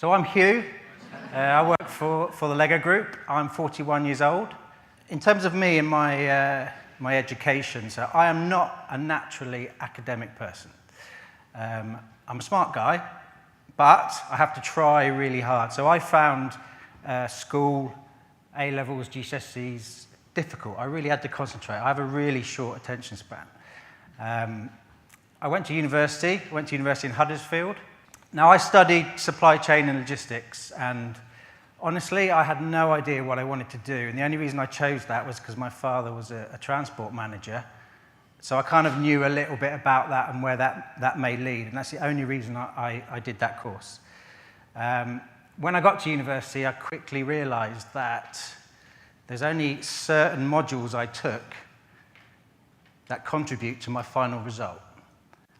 So I'm Hugh. I work for the Lego Group. I'm 41 years old. In terms of me and my education, so I am not a naturally academic person. I'm a smart guy, but I have to try really hard. So I found school, A-levels, GCSEs difficult. I really had to concentrate. I have a really short attention span. I went to university in Huddersfield. Now, I studied supply chain and logistics, and honestly, I had no idea what I wanted to do. And the only reason I chose that was because my father was a transport manager. So I kind of knew a little bit about that and where that may lead. And that's the only reason I did that course. When I got to university, I quickly realized that there's only certain modules I took that contribute to my final result.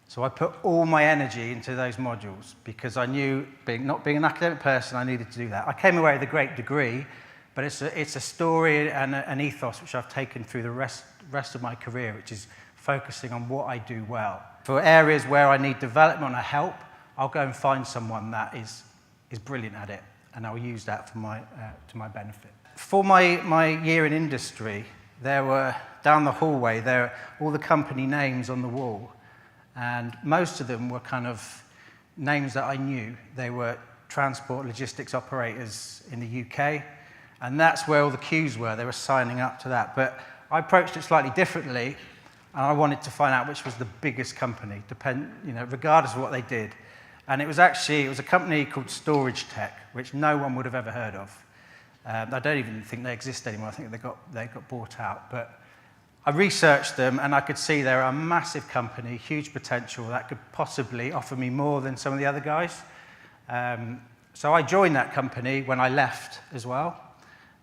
So I put all my energy into those modules because I knew, not being an academic person, I needed to do that. I came away with a great degree, but it's a story and an ethos which I've taken through the rest of my career, which is focusing on what I do well. For areas where I need development or help, I'll go and find someone that is brilliant at it, and I'll use that for to my benefit. For my year in industry, there were, down the hallway, there were all the company names on the wall. And most of them were kind of names that I knew. They were transport logistics operators in the UK, and that's where all the queues were. They were signing up to that. But I approached it slightly differently, and I wanted to find out which was the biggest company, regardless of what they did. And it was a company called Storage Tech, which no one would have ever heard of. I don't even think they exist anymore. I think they got bought out. But I researched them, and I could see they're a massive company, huge potential that could possibly offer me more than some of the other guys. So I joined that company when I left as well.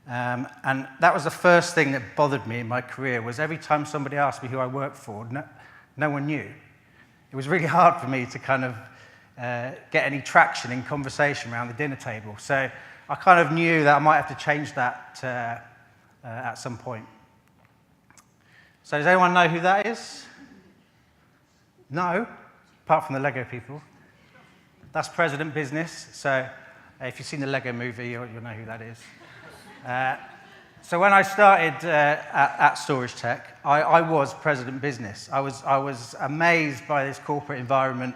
And that was the first thing that bothered me in my career, was every time somebody asked me who I worked for, no one knew. It was really hard for me to kind of get any traction in conversation around the dinner table. So I kind of knew that I might have to change that at some point. So does anyone know who that is? No, apart from the Lego people. That's President Business. So if you've seen the Lego movie, you'll know who that is. So when I started at Storage Tech, I was President Business. I was amazed by this corporate environment,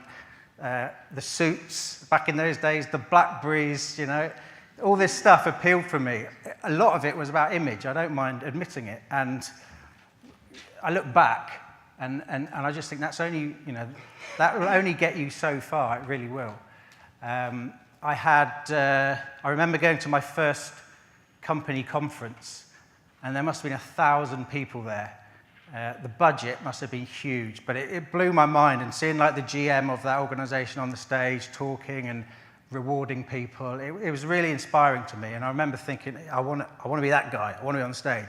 the suits back in those days, the Blackberries, all this stuff appealed for me. A lot of it was about image. I don't mind admitting it. And I look back, and I just think that's only, that will only get you so far. It really will. I remember going to my first company conference, and there must have been 1,000 people there. The budget must have been huge, but it blew my mind, and seeing like the GM of that organization on the stage talking and rewarding people, it was really inspiring to me. And I remember thinking, I want to be that guy. I want to be on the stage.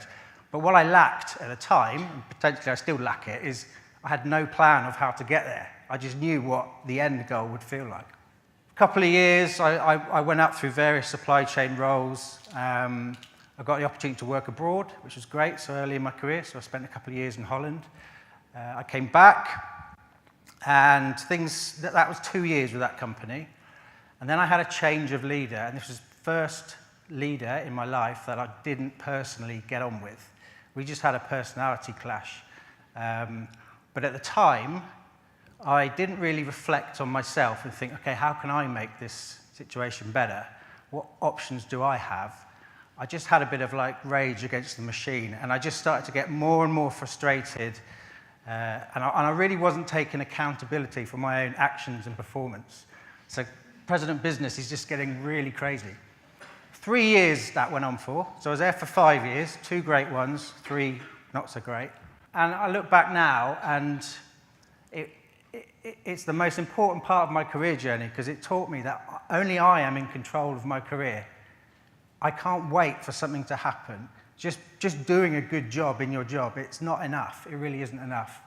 But what I lacked at the time, and potentially I still lack it, is I had no plan of how to get there. I just knew what the end goal would feel like. A couple of years, I went up through various supply chain roles. I got the opportunity to work abroad, which was great, so early in my career. So I spent a couple of years in Holland. I came back, and that was 2 years with that company. And then I had a change of leader, and this was the first leader in my life that I didn't personally get on with. We just had a personality clash. But at the time, I didn't really reflect on myself and think, okay, how can I make this situation better? What options do I have? I just had a bit of rage against the machine, and I just started to get more and more frustrated, and I really wasn't taking accountability for my own actions and performance. So President Business is just getting really crazy. 3 years that went on for. So I was there for 5 years, 2 great ones, 3 not so great. And I look back now, and it's the most important part of my career journey, because it taught me that only I am in control of my career. I can't wait for something to happen. Just doing a good job in your job, it's not enough. It really isn't enough.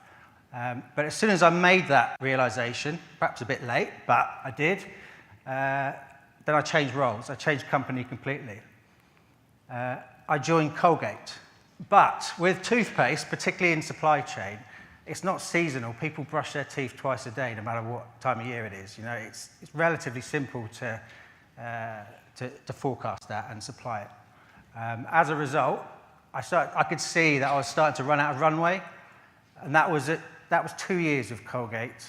But as soon as I made that realization, perhaps a bit late, but I did, then I changed roles. I changed company completely. I joined Colgate. But with toothpaste, particularly in supply chain, it's not seasonal. People brush their teeth twice a day, no matter what time of year it is. It's relatively simple to to forecast that and supply it. As a result, I could see that I was starting to run out of runway, and that was 2 years of Colgate.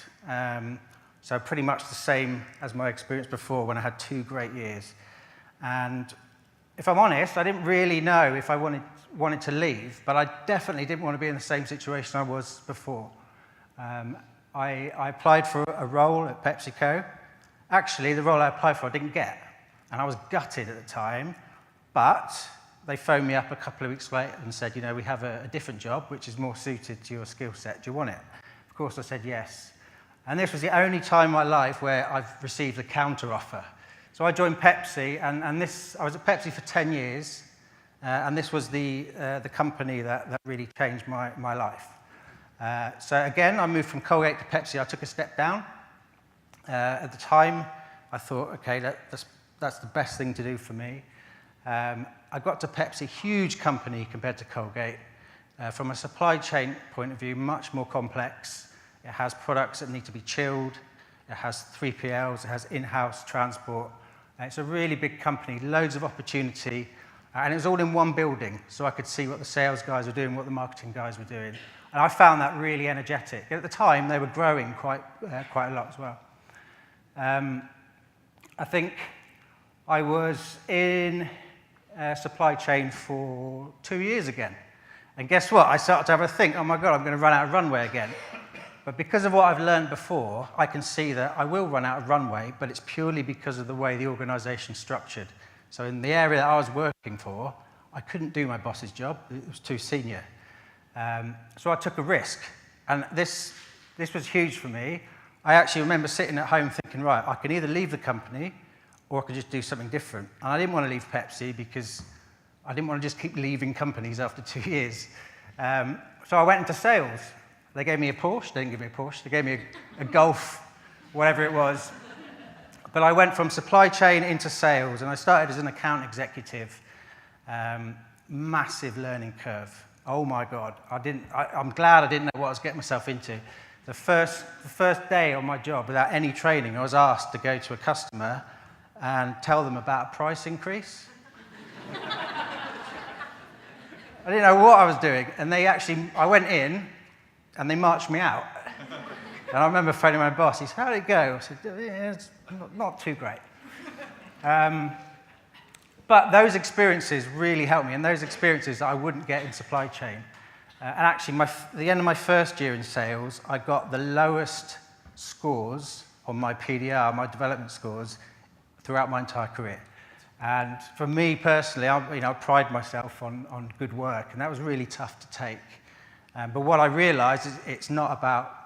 So pretty much the same as my experience before when I had 2 great years. And if I'm honest, I didn't really know if I wanted to leave, but I definitely didn't want to be in the same situation I was before. I applied for a role at PepsiCo. Actually, the role I applied for I didn't get, and I was gutted at the time, but they phoned me up a couple of weeks later and said, we have a different job which is more suited to your skill set. Do you want it? Of course, I said yes. And this was the only time in my life where I've received a counter offer. So I joined Pepsi, and I was at Pepsi for 10 years, and this was the company that really changed my life. So again, I moved from Colgate to Pepsi. I took a step down. At the time, I thought, okay, that's the best thing to do for me. I got to Pepsi, huge company compared to Colgate. From a supply chain point of view, much more complex. It has products that need to be chilled. It has 3PLs. It has in-house transport. It's a really big company, loads of opportunity, and it was all in one building, so I could see what the sales guys were doing, what the marketing guys were doing. And I found that really energetic. At the time, they were growing quite a lot as well. I think I was in supply chain for 2 years again. And guess what? I started to have a think, oh my God, I'm going to run out of runway again. But because of what I've learned before, I can see that I will run out of runway, but it's purely because of the way the organization's structured. So in the area that I was working for, I couldn't do my boss's job. It was too senior. So I took a risk. And this was huge for me. I actually remember sitting at home thinking, right, I can either leave the company or I could just do something different. And I didn't want to leave Pepsi because I didn't want to just keep leaving companies after 2 years. So I went into sales. They gave me a Porsche. They didn't give me a Porsche. They gave me a Golf, whatever it was. But I went from supply chain into sales, and I started as an account executive. Massive learning curve. Oh my God. I'm glad I didn't know what I was getting myself into. The first day on my job, without any training, I was asked to go to a customer and tell them about a price increase. I didn't know what I was doing. And I went in, and they marched me out. And I remember phoning my boss. He said, how did it go? I said, yeah, it's not too great. But those experiences really helped me, and those experiences I wouldn't get in supply chain. And actually, the end of my first year in sales, I got the lowest scores on my PDR, my development scores, throughout my entire career. And for me personally, I pride myself on good work, and that was really tough to take. But what I realized is it's not about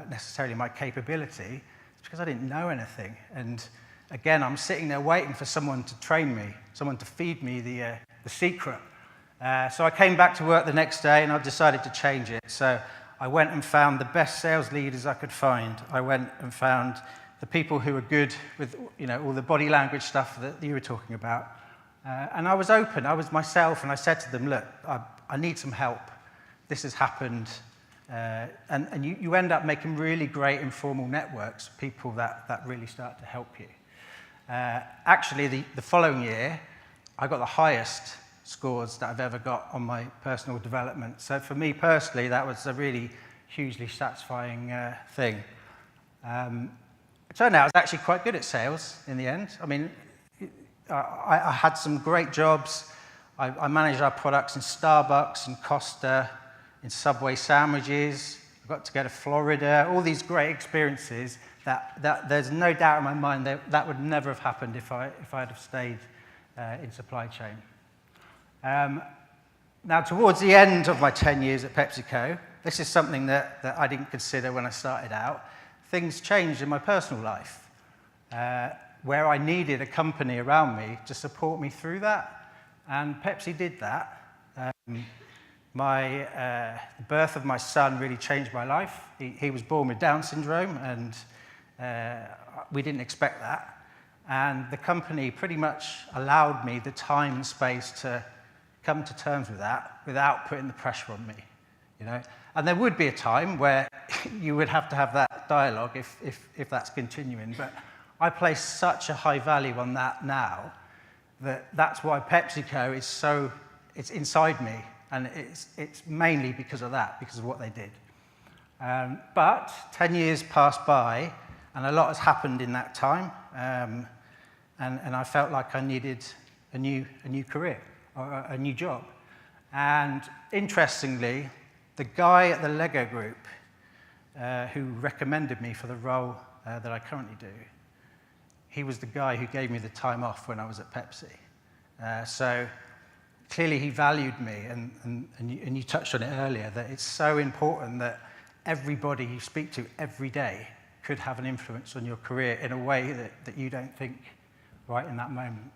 necessarily my capability, it's because I didn't know anything. And again, I'm sitting there waiting for someone to train me, someone to feed me the secret. So I came back to work the next day, and I decided to change it. So I went and found the best sales leaders I could find. I went and found the people who were good with all the body language stuff that you were talking about. And I was open. I was myself, and I said to them, look, I need some help. This has happened. And you end up making really great informal networks, people that really start to help you. Actually, the following year, I got the highest scores that I've ever got on my personal development. So for me personally, that was a really hugely satisfying thing. It turned out I was actually quite good at sales in the end. I mean, I had some great jobs. I managed our products in Starbucks and Costa, in Subway sandwiches. I got to go to Florida, all these great experiences that there's no doubt in my mind that would never have happened if I had have stayed in supply chain. Now, towards the end of my 10 years at PepsiCo, this is something that I didn't consider when I started out. Things changed in my personal life, where I needed a company around me to support me through that, and Pepsi did that. The birth of my son really changed my life. He was born with Down syndrome, and we didn't expect that. And the company pretty much allowed me the time and space to come to terms with that without putting the pressure on me, And there would be a time where you would have to have that dialogue if that's continuing. But I place such a high value on that now that's why PepsiCo is so, it's inside me, and it's mainly because of that, because of what they did. But 10 years passed by, and a lot has happened in that time, and I felt like I needed a new career, or a new job. And interestingly, the guy at the Lego Group who recommended me for the role that I currently do, he was the guy who gave me the time off when I was at Pepsi. So clearly he valued me, and you touched on it earlier, that it's so important that everybody you speak to every day could have an influence on your career in a way that you don't think right in that moment.